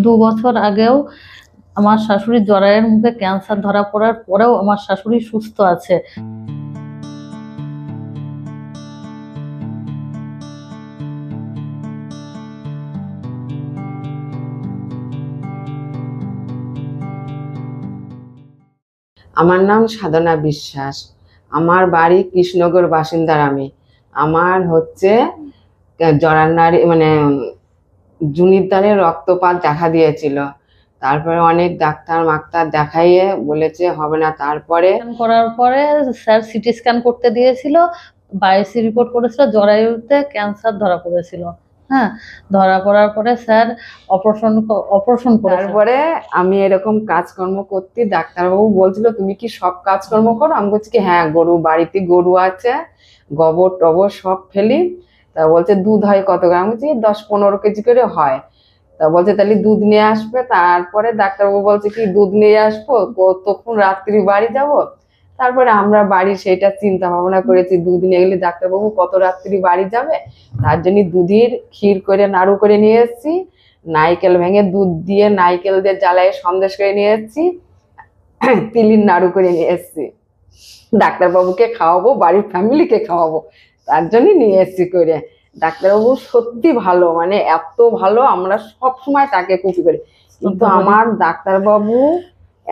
2 বছর আগেও আমার শাশুড়ির জরায়ের মুখে ক্যান্সার ধরা পড়ার পরেও আমার শাশুড়ি সুস্থ আছে। আমার নাম সাধনা বিশ্বাস। আমার বাড়ি কৃষ্ণনগর বাসিন্দার আমি। আমার হচ্ছে জরানারী মানে জুনিদ্বারে রক্তপাত দেখা দিয়েছিল। তারপরে অনেক ডাক্তার মাক্তার দেখাইয়ে বলেছে হবে না। তারপরে করার পরে স্যার সিটি স্ক্যান করতে দিয়েছিল, বায়োপসি রিপোর্ট করেছিল, জরায়ুতে ক্যান্সার ধরা পড়েছিল। হ্যাঁ, ধরা পড়ার পরে স্যার অপারেশন করে। তারপরে আমি এরকম কাজকর্ম করতে ডাক্তারবাবু বলছিল তুমি কি সব কাজকর্ম করো? আমি বলছি কি হ্যাঁ, বাড়িতে গরু আছে, গোবর টবর সব ফেলি। তা বলছে দুধ হয় কত গ্রাম? বলছি 10-15 কেজি করে হয়। তা বলছে তাহলে দুধ নিয়ে আসবে। তারপরে ডাক্তারবাবু বলছে কি দুধ নিয়ে আসবো, তখন রাত্রি বাড়ি যাব। তারপরে আমরা বাড়ি সেটা চিন্তা ভাবনা করেছি, দুধ নিয়ে গেলে ডাক্তারবাবু কত রাত্রি বাড়ি যাবে। তার জন্য দুধের ক্ষীর করে নাড়ু করে নিয়ে এসেছি, নাইকেল ভেঙে দুধ দিয়ে নাইকেল দিয়ে জ্বালায় সন্দেশ করে নিয়ে এসেছি, তিলির নাড়ু করে নিয়ে এসেছি। ডাক্তারবাবুকে খাওয়াবো, বাড়ির ফ্যামিলিকে খাওয়াবো, তার জন্য নিয়ে এসেছি করে। ডাক্তারবাবু সত্যি ভালো, মানে এত ভালো, আমরা সব সময় তাকে কপি করি। কিন্তু আমার ডাক্তারবাবু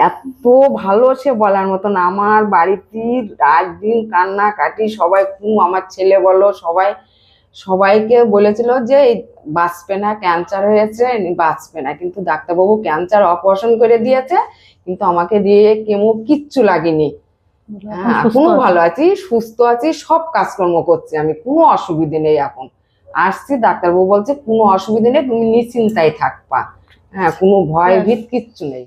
এত ভালো সে বলার মতন। আমার বাড়িতে রাত দিন কান্না কাটি, সবাই আমার ছেলে বলো সবাইকে বলেছিল যে বাঁচবে না, ক্যান্সার হয়েছে, বাঁচবে না। কিন্তু ডাক্তারবাবু ক্যান্সার অপারেশন করে দিয়েছে, কিন্তু আমাকে দিয়ে কেমো কিচ্ছু লাগেনি। হ্যাঁ, এখনো ভালো আছি, সুস্থ আছি, সব কাজকর্ম করছি আমি, কোনো অসুবিধে নেই। এখন আসছি, ডাক্তারবাবু বলছে কোনো অসুবিধে নেই, তুমি নিশ্চিন্তায় থাকবা। হ্যাঁ, কোনো ভয় ভীত কিচ্ছু নেই।